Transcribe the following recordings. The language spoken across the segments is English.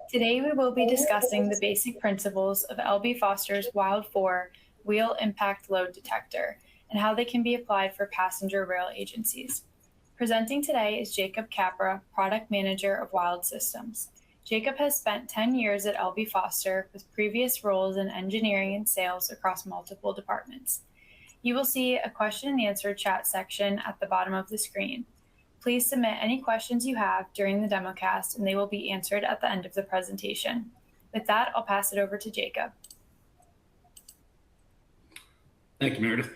Today we will be discussing the basic principles of L.B. Foster's Wild 4 Wheel Impact Load Detector and how they can be applied for passenger rail agencies. Presenting today is Jacob Capra, Product Manager of Wild Systems. Jacob has spent 10 years at L.B. Foster with previous roles in engineering and sales across multiple departments. You will see a question and answer chat section at the bottom of the screen. Please submit any questions you have during the DemoCast and they will be answered at the end of the presentation. With that, I'll pass it over to Jacob. Thank you, Meredith.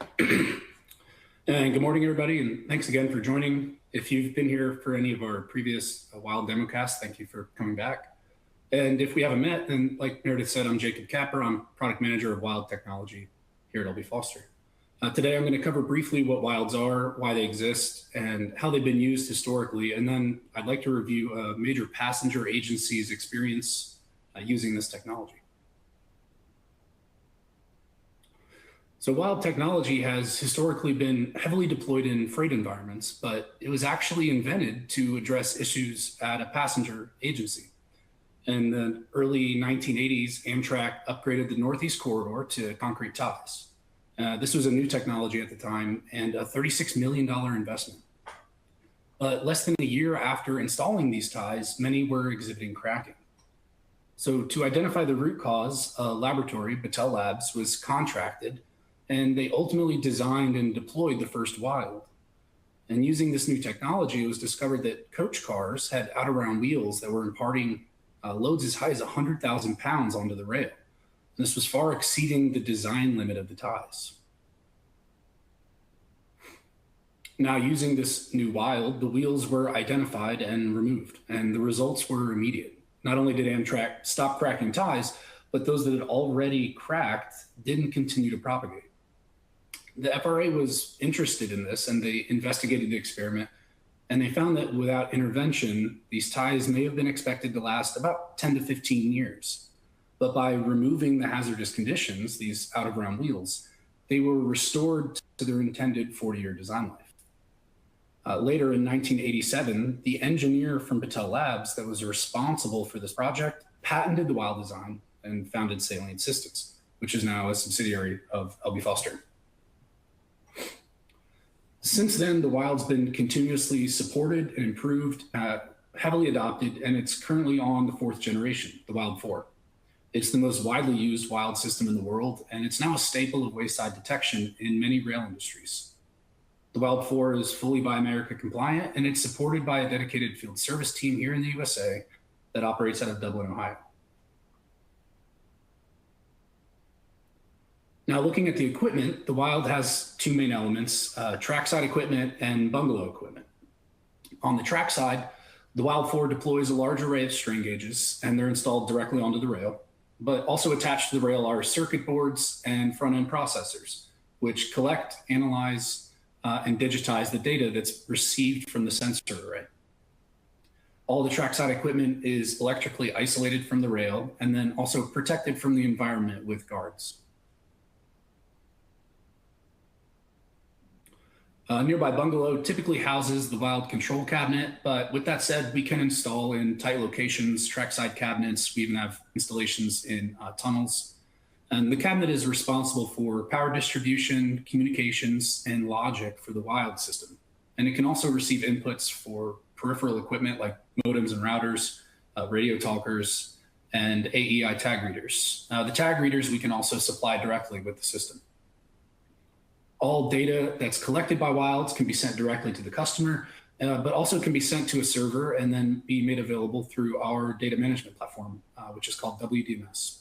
And good morning, everybody, and thanks again for joining. If you've been here for any of our previous Wild DemoCasts, thank you for coming back. And if we haven't met, then like Meredith said, I'm Jacob Capra. I'm Product Manager of Wild Technology here at L.B. Foster. Today, I'm going to cover briefly what wilds are, why they exist, and how they've been used historically. And then I'd like to review a major passenger agency's experience using this technology. So wild technology has historically been heavily deployed in freight environments, but it was actually invented to address issues at a passenger agency. In the early 1980s, Amtrak upgraded the Northeast Corridor to concrete ties. This was a new technology at the time and a $36 million investment. But less than a year after installing these ties, many were exhibiting cracking. So to identify the root cause, a laboratory, Battelle Labs, was contracted, and they ultimately designed and deployed the first wild. And using this new technology, it was discovered that coach cars had out-around wheels that were imparting loads as high as 100,000 pounds onto the rail. This was far exceeding the design limit of the ties. Now, using this new wild, the wheels were identified and removed, and the results were immediate. Not only did Amtrak stop cracking ties, but those that had already cracked didn't continue to propagate. The FRA was interested in this, and they investigated the experiment, and they found that without intervention, these ties may have been expected to last about 10 to 15 years. But by removing the hazardous conditions, these out-of-round wheels, they were restored to their intended 40-year design life. Later in 1987, the engineer from Battelle Labs that was responsible for this project patented the wild design and founded Salient Systems, which is now a subsidiary of L.B. Foster. Since then, the wild's been continuously supported and improved, heavily adopted, and it's currently on the fourth generation, the Wild 4. It's the most widely used wild system in the world, and it's now a staple of wayside detection in many rail industries. The Wild 4 is fully Buy America compliant, and it's supported by a dedicated field service team here in the USA that operates out of Dublin, Ohio. Now, looking at the equipment, the Wild has two main elements, trackside equipment and bungalow equipment. On the trackside, the Wild 4 deploys a large array of strain gauges, and they're installed directly onto the rail. But also attached to the rail are circuit boards and front-end processors, which collect, analyze, and digitize the data that's received from the sensor array. All the trackside equipment is electrically isolated from the rail and then also protected from the environment with guards. A nearby bungalow typically houses the wild control cabinet, but with that said, we can install in tight locations, trackside cabinets. We even have installations in tunnels. And the cabinet is responsible for power distribution, communications, and logic for the wild system. And it can also receive inputs for peripheral equipment like modems and routers, radio talkers, and AEI tag readers. The tag readers we can also supply directly with the system. All data that's collected by wilds can be sent directly to the customer, but also can be sent to a server and then be made available through our data management platform, which is called WDMS.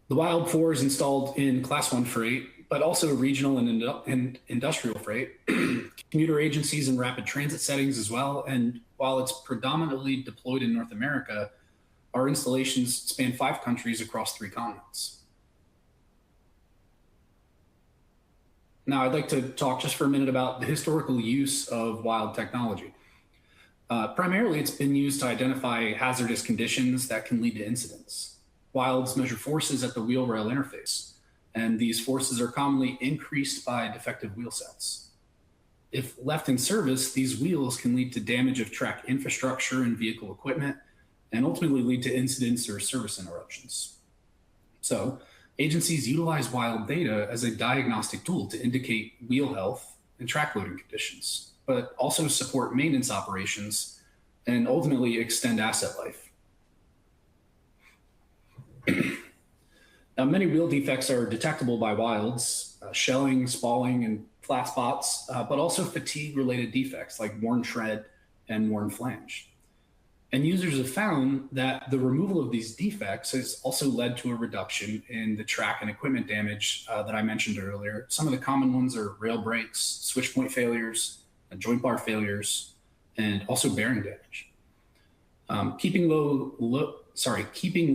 The Wild 4 is installed in Class 1 freight, but also regional and industrial freight, commuter agencies and rapid transit settings as well. And while it's predominantly deployed in North America, our installations span 5 countries across 3 continents. Now, I'd like to talk just for a minute about the historical use of wild technology. Primarily, it's been used to identify hazardous conditions that can lead to incidents. Wilds measure forces at the wheel-rail interface, and these forces are commonly increased by defective wheel sets. If left in service, these wheels can lead to damage of track infrastructure and vehicle equipment, and ultimately lead to incidents or service interruptions. So, agencies utilize wild data as a diagnostic tool to indicate wheel health and track loading conditions, but also support maintenance operations and ultimately extend asset life. Now, many wheel defects are detectable by wilds, shelling, spalling, and flat spots, but also fatigue-related defects like worn tread and worn flange. And users have found that the removal of these defects has also led to a reduction in the track and equipment damage that I mentioned earlier. Some of the common ones are rail breaks, switch point failures, joint bar failures, and also bearing damage. Keeping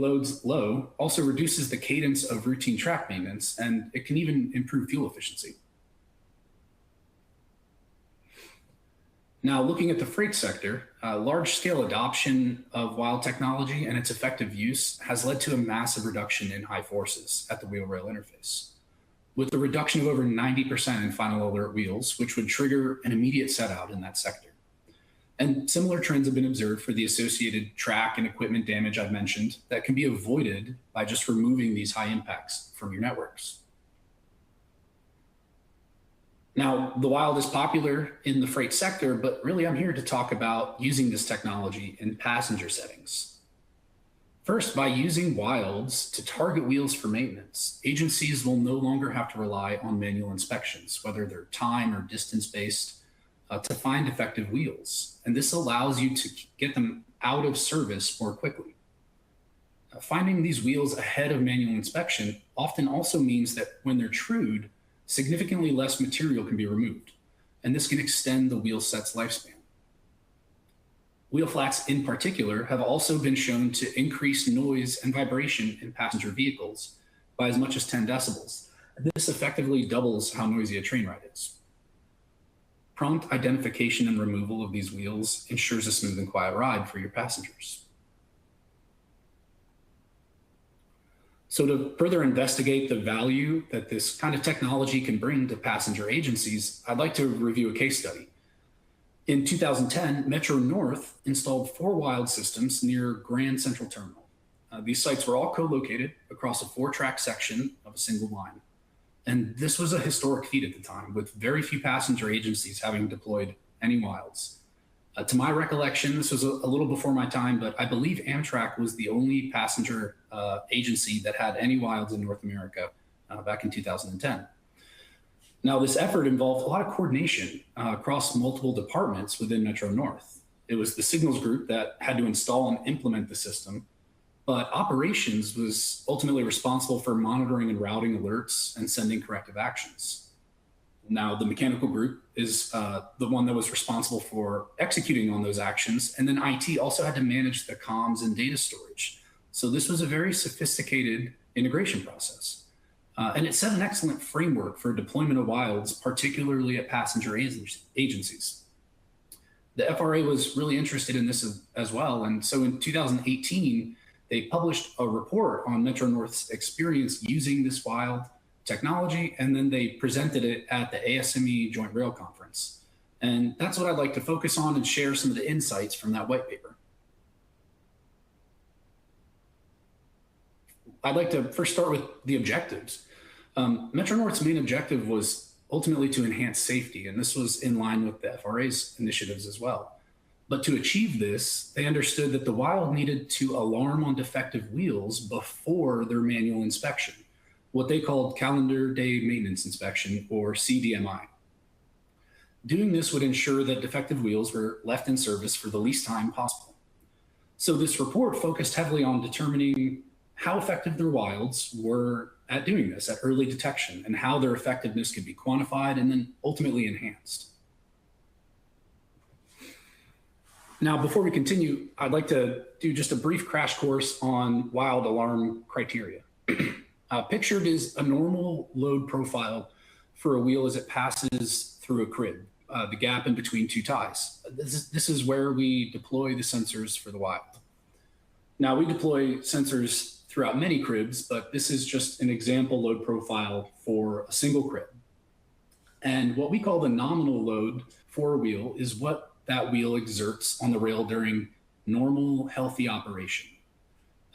loads low also reduces the cadence of routine track maintenance, and it can even improve fuel efficiency. Now, looking at the freight sector, large-scale adoption of wild technology and its effective use has led to a massive reduction in high forces at the wheel-rail interface, with a reduction of over 90% in final alert wheels, which would trigger an immediate set-out in that sector. And similar trends have been observed for the associated track and equipment damage I've mentioned that can be avoided by just removing these high impacts from your networks. Now, the wild is popular in the freight sector, but really I'm here to talk about using this technology in passenger settings. First, by using wilds to target wheels for maintenance, agencies will no longer have to rely on manual inspections, whether they're time or distance-based, to find defective wheels. And this allows you to get them out of service more quickly. Finding these wheels ahead of manual inspection often also means that when they're trued, significantly less material can be removed, and this can extend the wheel set's lifespan. Wheel flats in particular have also been shown to increase noise and vibration in passenger vehicles by as much as 10 decibels. This effectively doubles how noisy a train ride is. Prompt identification and removal of these wheels ensures a smooth and quiet ride for your passengers. So to further investigate the value that this kind of technology can bring to passenger agencies, I'd like to review a case study. In 2010, Metro North installed 4 wild systems near Grand Central Terminal. These sites were all co-located across a 4-track section of a single line. And this was a historic feat at the time, with very few passenger agencies having deployed any wilds. To my recollection, this was a little before my time, but I believe Amtrak was the only passenger agency that had any wilds in North America back in 2010. Now, this effort involved a lot of coordination across multiple departments within Metro North. It was the signals group that had to install and implement the system, but operations was ultimately responsible for monitoring and routing alerts and sending corrective actions. Now, the mechanical group is the one that was responsible for executing on those actions, and then IT also had to manage the comms and data storage. So this was a very sophisticated integration process. And it set an excellent framework for deployment of wilds, particularly at passenger agencies. The FRA was really interested in this as well. And so in 2018, they published a report on Metro North's experience using this wild technology, and then they presented it at the ASME Joint Rail Conference. And that's what I'd like to focus on and share some of the insights from that white paper. I'd like to first start with the objectives. Metro North's main objective was ultimately to enhance safety, and this was in line with the FRA's initiatives as well. But to achieve this, they understood that the wild needed to alarm on defective wheels before their manual inspection, what they called calendar day maintenance inspection, or CDMI. Doing this would ensure that defective wheels were left in service for the least time possible. So this report focused heavily on determining how effective their wilds were at doing this, at early detection, and how their effectiveness could be quantified and then ultimately enhanced. Now, before we continue, I'd like to do just a brief crash course on wild alarm criteria. Pictured is a normal load profile for a wheel as it passes through a crib, the gap in between 2 ties. This is where we deploy the sensors for the wild. Now, we deploy sensors throughout many cribs, but this is just an example load profile for a single crib. And what we call the nominal load for a wheel is what that wheel exerts on the rail during normal, healthy operation.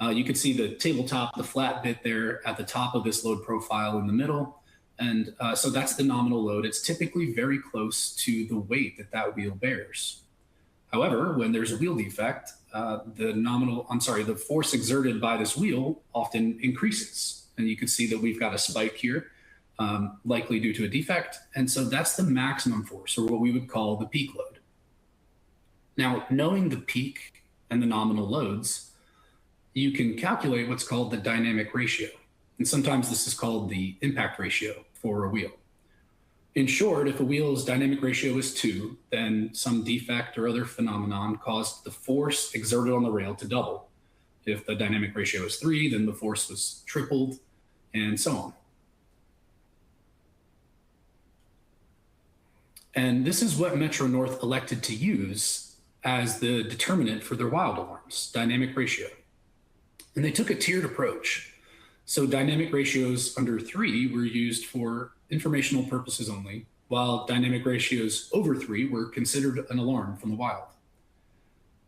You can see the tabletop, the flat bit there at the top of this load profile in the middle. And so that's the nominal load. It's typically very close to the weight that that wheel bears. However, when there's a wheel defect, the force exerted by this wheel often increases. And you can see that we've got a spike here, likely due to a defect. And so that's the maximum force, or what we would call the peak load. Now, knowing the peak and the nominal loads, you can calculate what's called the dynamic ratio. And sometimes this is called the impact ratio for a wheel. In short, if a wheel's dynamic ratio is 2, then some defect or other phenomenon caused the force exerted on the rail to double. If the dynamic ratio is 3, then the force was tripled, and so on. And this is what Metro North elected to use as the determinant for their wild alarms, dynamic ratio. And they took a tiered approach. So dynamic ratios under 3 were used for informational purposes only, while dynamic ratios over 3 were considered an alarm from the wild.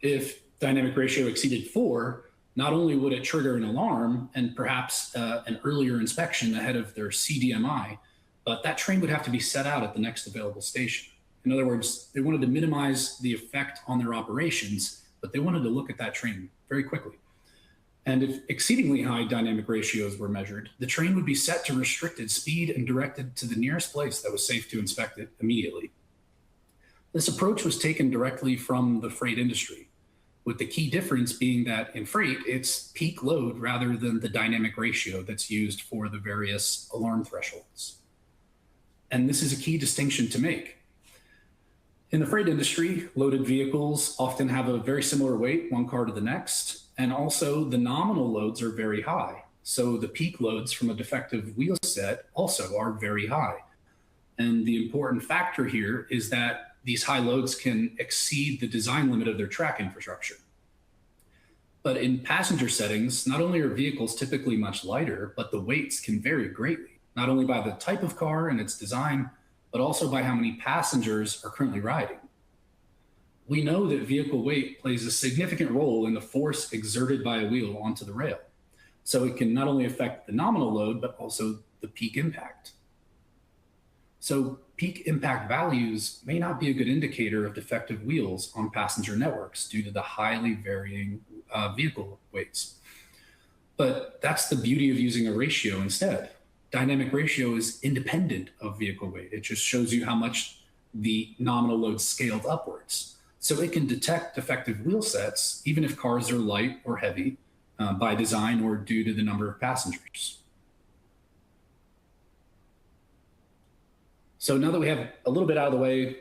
If dynamic ratio exceeded 4, not only would it trigger an alarm and perhaps an earlier inspection ahead of their CDMI, but that train would have to be set out at the next available station. In other words, they wanted to minimize the effect on their operations, but they wanted to look at that train very quickly. And if exceedingly high dynamic ratios were measured, the train would be set to restricted speed and directed to the nearest place that was safe to inspect it immediately. This approach was taken directly from the freight industry, with the key difference being that in freight, it's peak load rather than the dynamic ratio that's used for the various alarm thresholds. And this is a key distinction to make. In the freight industry, loaded vehicles often have a very similar weight, one car to the next. And also the nominal loads are very high. So the peak loads from a defective wheel set also are very high. And the important factor here is that these high loads can exceed the design limit of their track infrastructure. But in passenger settings, not only are vehicles typically much lighter, but the weights can vary greatly, not only by the type of car and its design, but also by how many passengers are currently riding. We know that vehicle weight plays a significant role in the force exerted by a wheel onto the rail. So it can not only affect the nominal load, but also the peak impact. So peak impact values may not be a good indicator of defective wheels on passenger networks due to the highly varying vehicle weights. But that's the beauty of using a ratio instead. Dynamic ratio is independent of vehicle weight. It just shows you how much the nominal load scaled upwards. So it can detect defective wheel sets, even if cars are light or heavy by design or due to the number of passengers. So now that we have a little bit out of the way,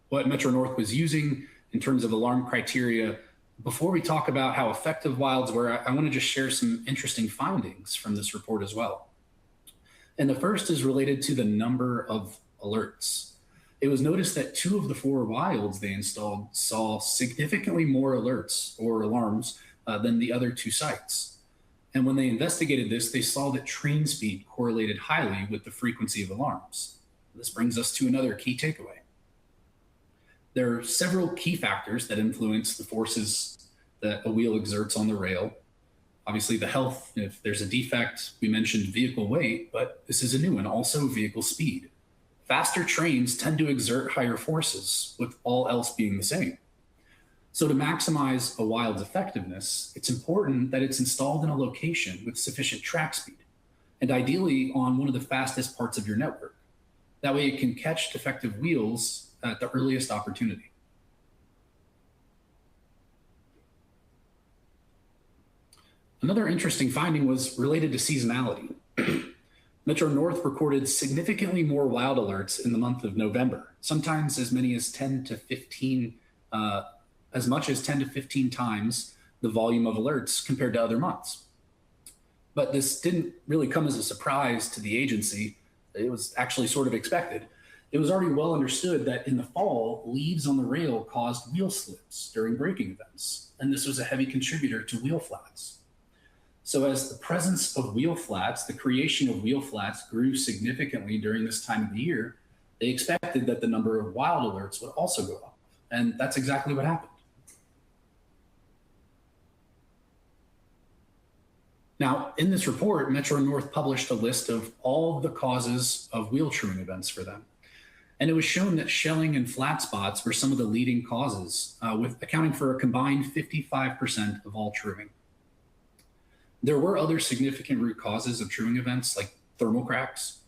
what Metro North was using in terms of alarm criteria, before we talk about how effective wilds were, I want to just share some interesting findings from this report as well. And the first is related to the number of alerts. It was noticed that 2 of the 4 wilds they installed saw significantly more alerts or alarms than the other 2 sites. And when they investigated this, they saw that train speed correlated highly with the frequency of alarms. This brings us to another key takeaway. There are several key factors that influence the forces that a wheel exerts on the rail. Obviously, the health, if there's a defect, we mentioned vehicle weight, but this is a new one, also vehicle speed. Faster trains tend to exert higher forces, with all else being the same. So to maximize a wild's effectiveness, it's important that it's installed in a location with sufficient track speed, and ideally on one of the fastest parts of your network. That way it can catch defective wheels at the earliest opportunity. Another interesting finding was related to seasonality. Metro North recorded significantly more wild alerts in the month of November, sometimes as many as 10 to 15, as much as 10 to 15 times the volume of alerts compared to other months. But this didn't really come as a surprise to the agency. It was actually sort of expected. It was already well understood that in the fall, leaves on the rail caused wheel slips during braking events, and this was a heavy contributor to wheel flats. So as the presence of wheel flats, the creation of wheel flats grew significantly during this time of the year, They expected that the number of wild alerts would also go up, and that's exactly what happened. Now, in this report, Metro North published a list of all the causes of wheel truing events for them. And it was shown that shelling and flat spots were some of the leading causes, with accounting for a combined 55% of all truing. There were other significant root causes of truing events like thermal cracks,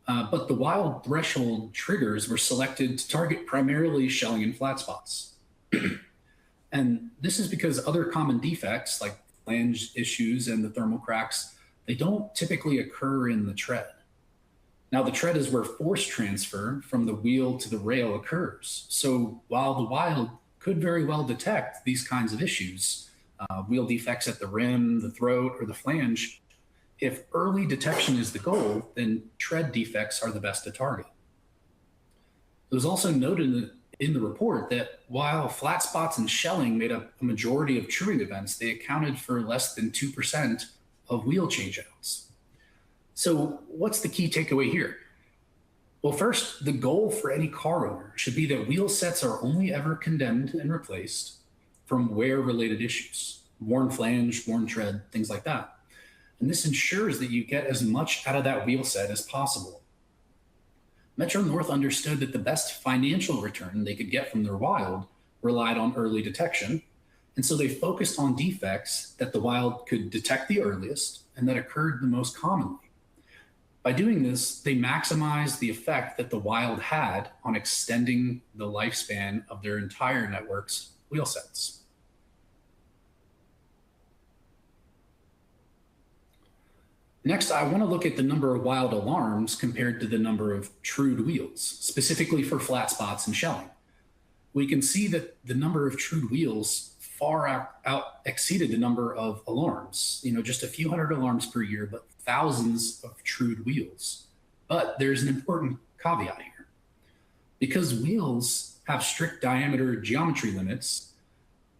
but the wild threshold triggers were selected to target primarily shelling and flat spots. And this is because other common defects like flange issues and the thermal cracks, they don't typically occur in the tread. Now, the tread is where force transfer from the wheel to the rail occurs. So while the wild could very well detect these kinds of issues, wheel defects at the rim, the throat, or the flange, if early detection is the goal, then tread defects are the best to target. It was also noted in the report that while flat spots and shelling made up a majority of truing events, they accounted for less than 2% of wheel changeouts. So what's the key takeaway here? Well, first, the goal for any car owner should be that wheel sets are only ever condemned and replaced from wear-related issues, worn flange, worn tread, things like that. And this ensures that you get as much out of that wheel set as possible. Metro North understood that the best financial return they could get from their wild relied on early detection, and so they focused on defects that the wild could detect the earliest and that occurred the most commonly. By doing this, they maximized the effect that the wild had on extending the lifespan of their entire network's wheel sets. Next, I want to look at the number of wild alarms compared to the number of trued wheels, specifically for flat spots and shelling. We can see that the number of trued wheels far out exceeded the number of alarms, just a few hundred alarms per year, but thousands of trued wheels. But there's an important caveat here. Because wheels have strict diameter geometry limits,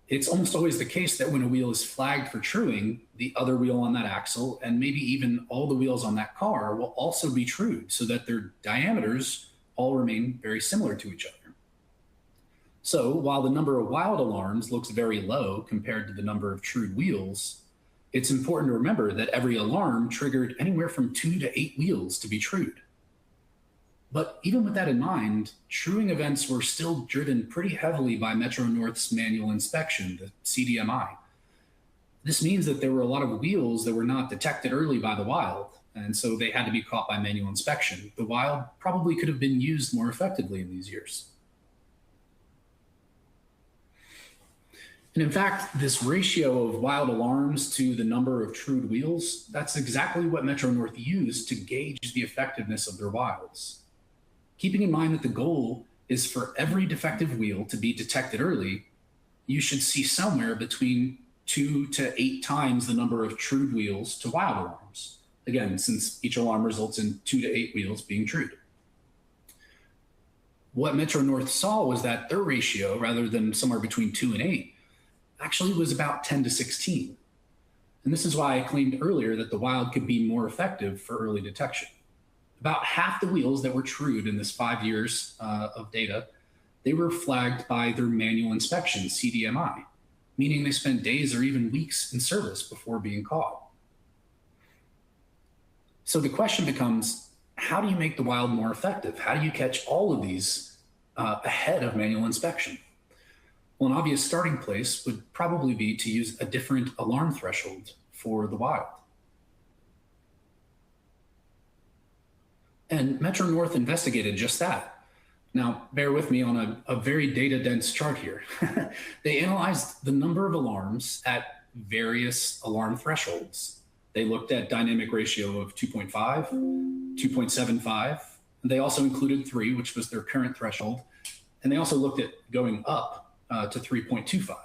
it's almost always the case that when a wheel is flagged for truing, the other wheel on that axle, and maybe even all the wheels on that car, will also be trued so that their diameters all remain very similar to each other. So while the number of wild alarms looks very low compared to the number of trued wheels, it's important to remember that every alarm triggered anywhere from 2 to 8 wheels to be trued. But even with that in mind, truing events were still driven pretty heavily by Metro North's manual inspection, the CDMI. This means that there were a lot of wheels that were not detected early by the wild, and so they had to be caught by manual inspection. The wild probably could have been used more effectively in these years. And in fact, this ratio of wild alarms to the number of trued wheels, that's exactly what Metro North used to gauge the effectiveness of their wilds. Keeping in mind that the goal is for every defective wheel to be detected early, you should see somewhere between 2 to 8 times the number of trued wheels to wild alarms. Again, since each alarm results in 2 to 8 wheels being trued. What Metro North saw was that their ratio, rather than somewhere between 2 and 8, actually was about 10 to 16. And this is why I claimed earlier that the wild could be more effective for early detection. About half the wheels that were trued in this 5 years of data, they were flagged by their manual inspection, CDMI, meaning they spent days or even weeks in service before being caught. So the question becomes, how do you make the wild more effective? How do you catch all of these ahead of manual inspection? Well, an obvious starting place would probably be to use a different alarm threshold for the wild. And Metro North investigated just that. Now, bear with me on a very data-dense chart here. They analyzed the number of alarms at various alarm thresholds. They looked at dynamic ratio of 2.5, 2.75. They also included 3, which was their current threshold. And they also looked at going up to 3.25,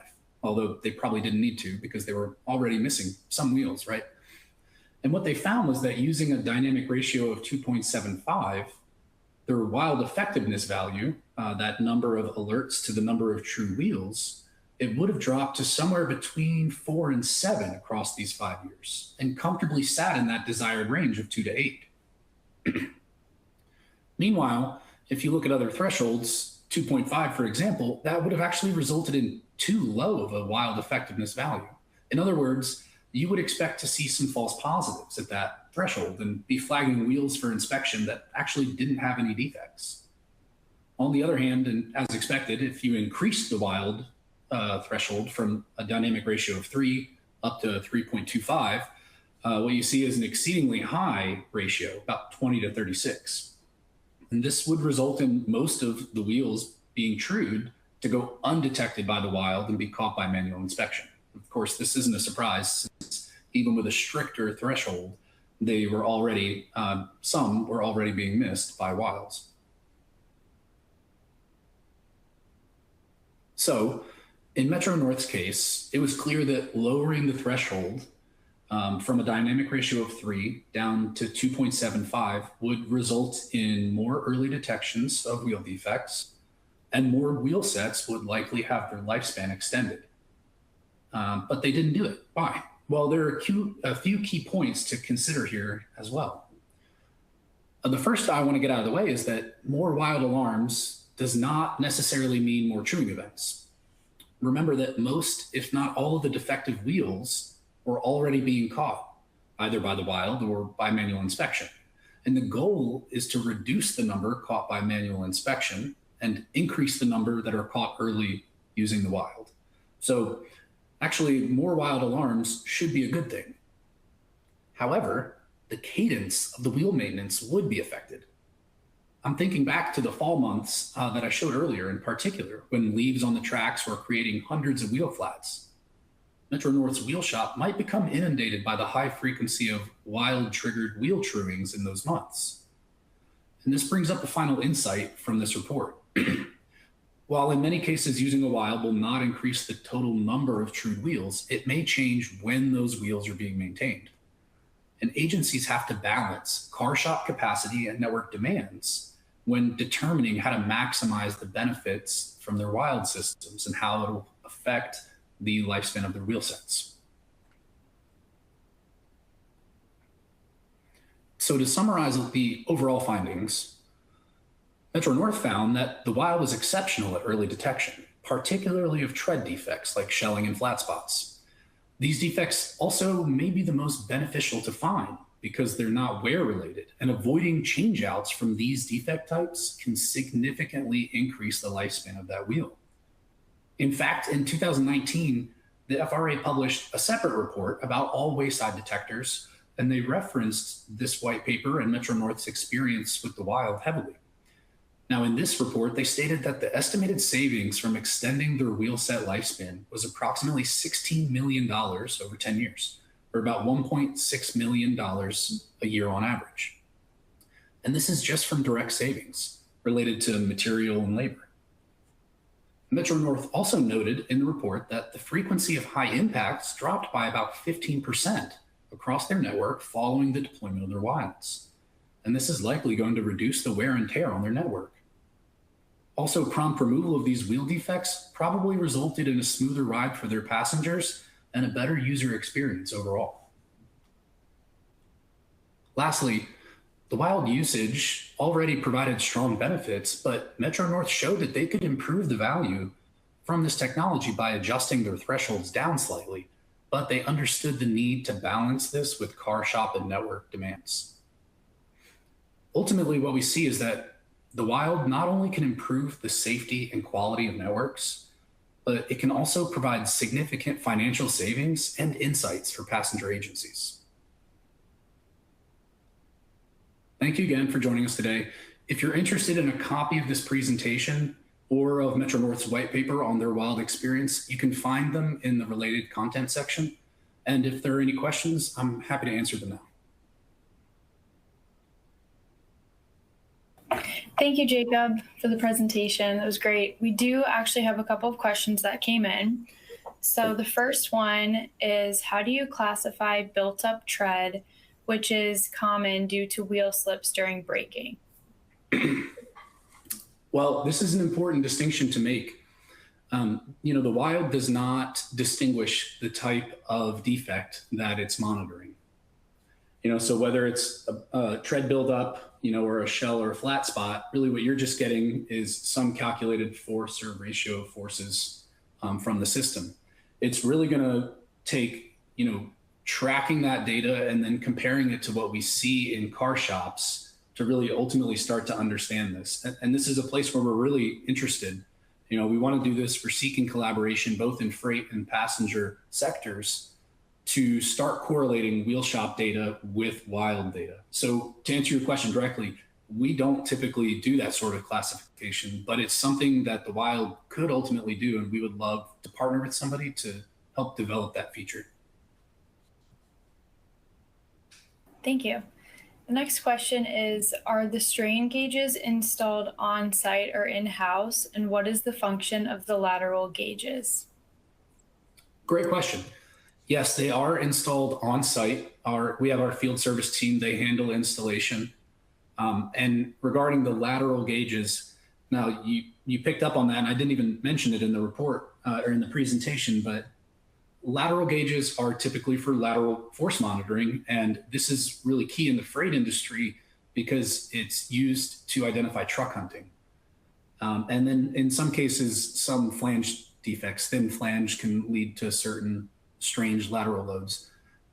although they probably didn't need to because they were already missing some wheels, right? And what they found was that using a dynamic ratio of 2.75, their wild effectiveness value, that number of alerts to the number of true wheels, it would have dropped to somewhere between 4 and 7 across these 5 years and comfortably sat in that desired range of 2 to 8. Meanwhile, If you look at other thresholds, 2.5, for example, that would have actually resulted in too low of a wild effectiveness value. In other words, you would expect to see some false positives at that threshold and be flagging wheels for inspection that actually didn't have any defects. On the other hand, and as expected, if you increase the wild threshold from a dynamic ratio of 3 up to 3.25, what you see is an exceedingly high ratio, about 20 to 36. And this would result in most of the wheels being trued to go undetected by the wild and be caught by manual inspection. Of course, this isn't a surprise, since even with a stricter threshold, they were already, some were already being missed by wilds. So in Metro North's case, it was clear that lowering the threshold from a dynamic ratio of 3 down to 2.75 would result in more early detections of wheel defects, and more wheel sets would likely have their lifespan extended. But they didn't do it. Why? Well, there are a few key points to consider here as well. The first I want to get out of the way is that more wild alarms does not necessarily mean more truing events. Remember that most, if not all, of the defective wheels were already being caught, either by the wild or by manual inspection. And the goal is to reduce the number caught by manual inspection and increase the number that are caught early using the wild. So actually, more wild alarms should be a good thing. However, the cadence of the wheel maintenance would be affected. I'm thinking back to the fall months that I showed earlier, in particular, when leaves on the tracks were creating hundreds of wheel flats. Metro North's wheel shop might become inundated by the high frequency of wild-triggered wheel truings in those months. And this brings up a final insight from this report. While in many cases using a wild will not increase the total number of trued wheels, it may change when those wheels are being maintained. And agencies have to balance car shop capacity and network demands when determining how to maximize the benefits from their wild systems and how it'll affect the lifespan of their wheel sets. So to summarize the overall findings, Metro North found that the wild was exceptional at early detection, particularly of tread defects like shelling and flat spots. These defects also may be the most beneficial to find because they're not wear related, and avoiding changeouts from these defect types can significantly increase the lifespan of that wheel. In fact, in 2019, the FRA published a separate report about all wayside detectors, and they referenced this white paper and Metro North's experience with the wild heavily. Now, in this report, they stated that the estimated savings from extending their wheel set lifespan was approximately $16 million over 10 years, or about $1.6 million a year on average. And this is just from direct savings related to material and labor. Metro North also noted in the report that the frequency of high impacts dropped by about 15% across their network following the deployment of their wilds. And this is likely going to reduce the wear and tear on their network. Also, prompt removal of these wheel defects probably resulted in a smoother ride for their passengers and a better user experience overall. Lastly, the wild usage already provided strong benefits, but Metro North showed that they could improve the value from this technology by adjusting their thresholds down slightly, but they understood the need to balance this with car shop and network demands. Ultimately, what we see is that the wild not only can improve the safety and quality of networks, but it can also provide significant financial savings and insights for passenger agencies. Thank you again for joining us today. If you're interested in a copy of this presentation or of Metro North's white paper on their wild experience, you can find them in the related content section. And if there are any questions, I'm happy to answer them now. Thank you, Jacob, for the presentation. It was great. We do actually have a couple of questions that came in. So the first one is, how do you classify built-up tread, which is common due to wheel slips during braking? Well, this is an important distinction to make. The wild does not distinguish the type of defect that it's monitoring. So whether it's a tread buildup, or a shell or a flat spot, really what you're just getting is some calculated force or ratio of forces from the system. It's really going to take, tracking that data and then comparing it to what we see in car shops to really ultimately start to understand this. And this is a place where we're really interested. We want to do this for seeking collaboration, both in freight and passenger sectors, to start correlating wheel shop data with wild data. So to answer your question directly, we don't typically do that sort of classification, but it's something that the wild could ultimately do. And we would love to partner with somebody to help develop that feature. Thank you. The next question is, are the strain gauges installed on-site or in-house, and what is the function of the lateral gauges? Great question. Yes, they are installed on-site. We have our field service team, they handle installation. And regarding the lateral gauges, now you picked up on that, and I didn't even mention it in the report or in the presentation, but lateral gauges are typically for lateral force monitoring. And this is really key in the freight industry because it's used to identify truck hunting. And then in some cases, some flange defects, thin flange can lead to certain strange lateral loads.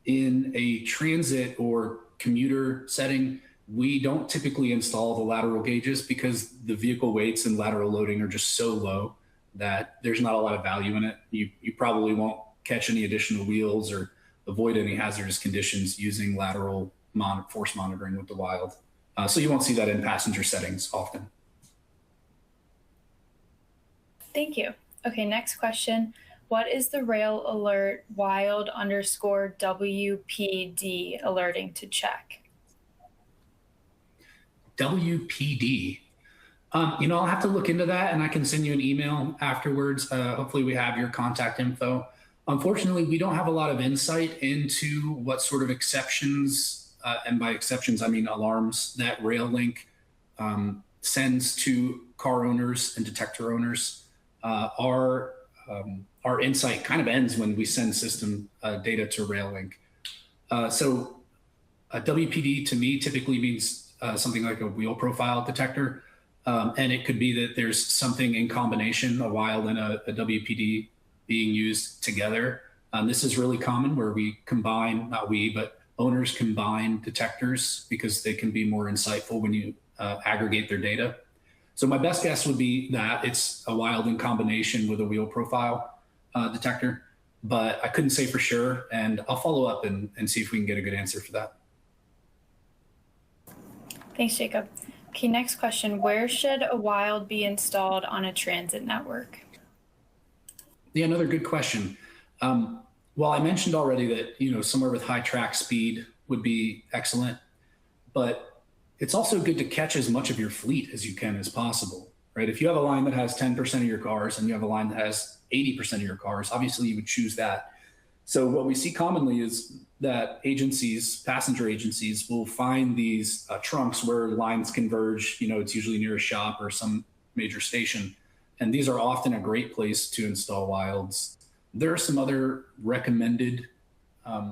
In a transit or commuter setting, we don't typically install the lateral gauges because the vehicle weights and lateral loading are just so low that there's not a lot of value in it. You probably won't catch any additional wheels or avoid any hazardous conditions using lateral force monitoring with the wild. So you won't see that in passenger settings often. Thank you. Okay, next question. What is the rail alert wild_WPD alerting to check? WPD. I'll have to look into that, and I can send you an email afterwards. Hopefully we have your contact info. Unfortunately, we don't have a lot of insight into what sort of exceptions, and by exceptions, I mean alarms, that RailLink sends to car owners and detector owners. Our insight kind of ends when we send system data to RailLink. So WPD to me typically means something like a wheel profile detector. And it could be that there's something in combination, a wild and a WPD being used together. This is really common where we combine, not we, but owners combine detectors because they can be more insightful when you aggregate their data. So my best guess would be that it's a wild in combination with a wheel profile detector, but I couldn't say for sure. And I'll follow up and see if we can get a good answer for that. Thanks, Jacob. Okay, next question. Where should a wild be installed on a transit network? Yeah, another good question. Well, I mentioned already that, somewhere with high track speed would be excellent, but it's also good to catch as much of your fleet as you can as possible, right? If you have a line that has 10% of your cars and you have a line that has 80% of your cars, obviously you would choose that. So what we see commonly is that passenger agencies will find these trunks where lines converge. It's usually near a shop or some major station. And these are often a great place to install wilds. There are some other recommended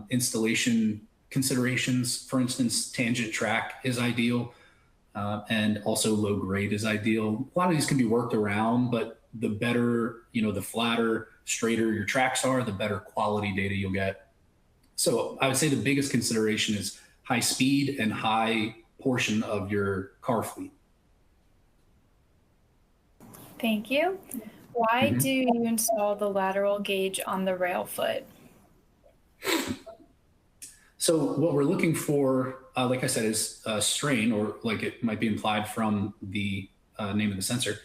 installation considerations. For instance, tangent track is ideal, and also low grade is ideal. A lot of these can be worked around, but the better, the flatter, straighter your tracks are, the better quality data you'll get. So I would say the biggest consideration is high speed and high portion of your car fleet. Thank you. Why do you install the lateral gauge on the rail foot? So what we're looking for, like I said, is strain, or like it might be implied from the name of the sensor.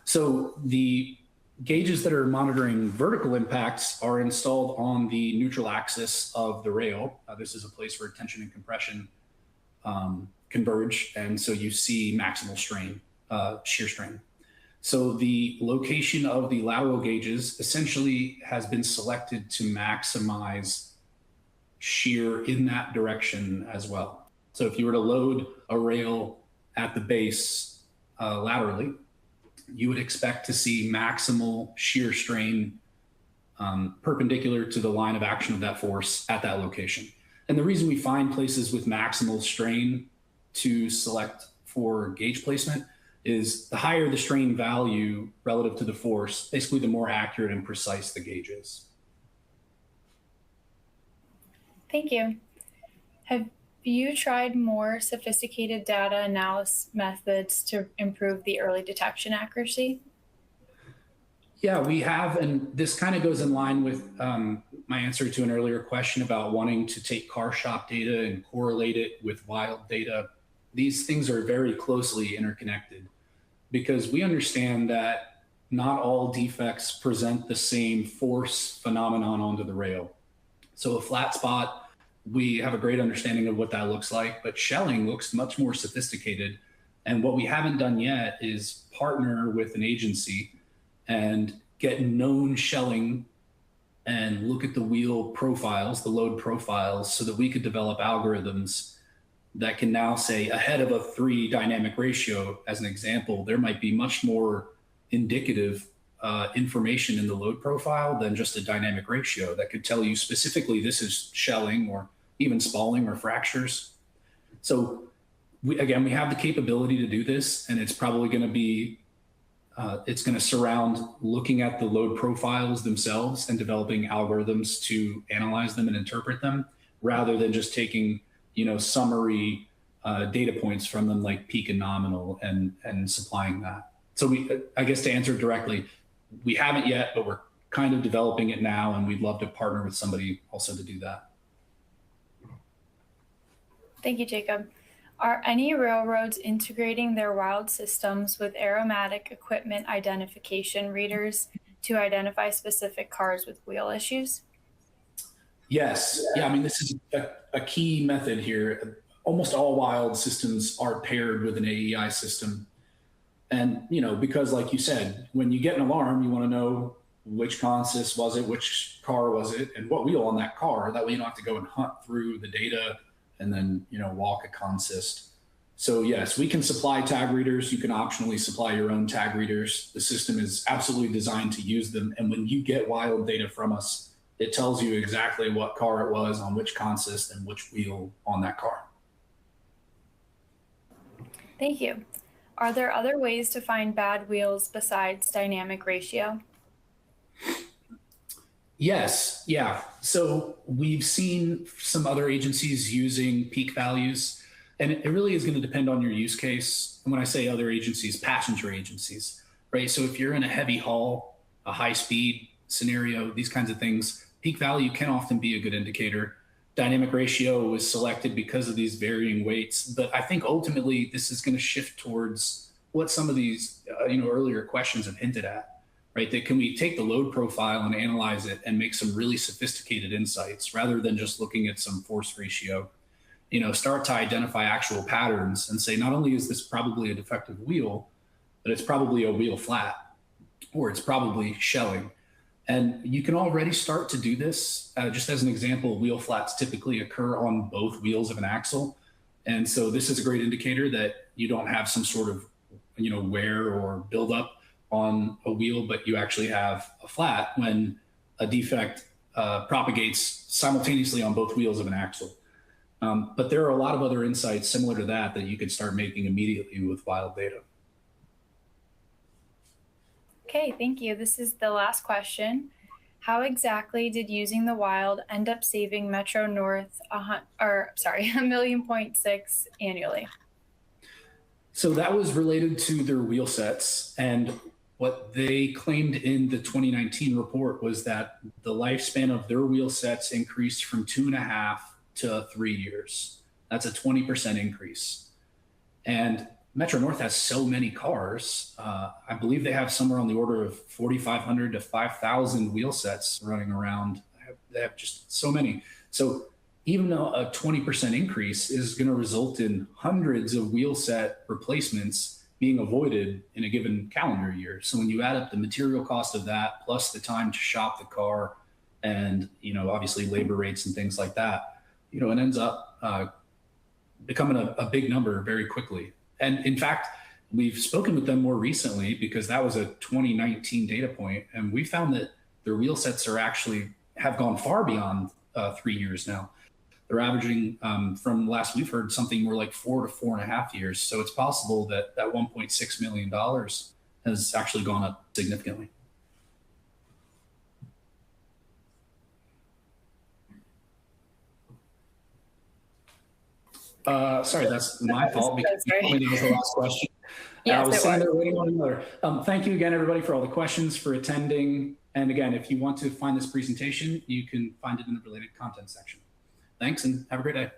So the gauges that are monitoring vertical impacts are installed on the neutral axis of the rail. This is a place where tension and compression converge. And so you see maximal strain, shear strain. So the location of the lateral gauges essentially has been selected to maximize shear in that direction as well. So if you were to load a rail at the base laterally, you would expect to see maximal shear strain perpendicular to the line of action of that force at that location. And the reason we find places with maximal strain to select for gauge placement is the higher the strain value relative to the force, basically the more accurate and precise the gauge is. Thank you. Have you tried more sophisticated data analysis methods to improve the early detection accuracy? Yeah, we have, and this kind of goes in line with my answer to an earlier question about wanting to take car shop data and correlate it with wild data. These things are very closely interconnected because we understand that not all defects present the same force phenomenon onto the rail. So a flat spot, we have a great understanding of what that looks like, but shelling looks much more sophisticated. And what we haven't done yet is partner with an agency and get known shelling and look at the wheel profiles, the load profiles, so that we could develop algorithms that can now say ahead of a 3 dynamic ratio, as an example, there might be much more indicative information in the load profile than just a dynamic ratio that could tell you specifically this is shelling or even spalling or fractures. So we have the capability to do this, and it's probably going to be it's going to surround looking at the load profiles themselves and developing algorithms to analyze them and interpret them, rather than just taking summary data points from them like peak and nominal and supplying that. So I guess to answer directly, we haven't yet, but we're kind of developing it now, and we'd love to partner with somebody also to do that. Thank you, Jacob. Are any railroads integrating their wild systems with aromatic equipment identification readers to identify specific cars with wheel issues? Yes. Yeah, I mean, this is a key method here. Almost all wild systems are paired with an AEI system. And, because like you said, when you get an alarm, you want to know which consist was it, which car was it, and what wheel on that car. That way you don't have to go and hunt through the data and then, walk a consist. So yes, we can supply tag readers. You can optionally supply your own tag readers. The system is absolutely designed to use them. And when you get wild data from us, it tells you exactly what car it was on which consist and which wheel on that car. Thank you. Are there other ways to find bad wheels besides dynamic ratio? Yes. Yeah. So we've seen some other agencies using peak values, and it really is going to depend on your use case. And when I say other agencies, passenger agencies, right? So if you're in a heavy haul, a high speed scenario, these kinds of things, peak value can often be a good indicator. Dynamic ratio was selected because of these varying weights, but I think ultimately this is going to shift towards what some of these earlier questions have hinted at, right? That can we take the load profile and analyze it and make some really sophisticated insights rather than just looking at some force ratio, start to identify actual patterns and say, not only is this probably a defective wheel, but it's probably a wheel flat, or it's probably shelling. And you can already start to do this. Just as an example, wheel flats typically occur on both wheels of an axle. And so this is a great indicator that you don't have some sort of, wear or buildup on a wheel, but you actually have a flat when a defect propagates simultaneously on both wheels of an axle. But there are a lot of other insights similar to that you could start making immediately with wild data. Okay, thank you. This is the last question. How exactly did using the wild end up saving Metro North $1.6 million annually? So that was related to their wheel sets, and what they claimed in the 2019 report was that the lifespan of their wheel sets increased from 2.5 to 3 years. That's a 20% increase. And Metro North has so many cars. I believe they have somewhere on the order of 4,500 to 5,000 wheel sets running around. They have just so many. So even though a 20% increase is going to result in hundreds of wheel set replacements being avoided in a given calendar year. So when you add up the material cost of that, plus the time to shop the car and, obviously labor rates and things like that, it ends up becoming a big number very quickly. And in fact, we've spoken with them more recently because that was a 2019 data point, and we found that their wheel sets have gone far beyond 3 years now. they're averaging, from last we've heard, something more like 4 to 4.5 years. So it's possible that that $1.6 million has actually gone up significantly. Sorry, that's my fault because you told me that was the last question. Yes, I was it sitting was. there waiting on another. Thank you again, everybody, for all the questions, for attending. And again, if you want to find this presentation, you can find it in the related content section. Thanks and have a great day.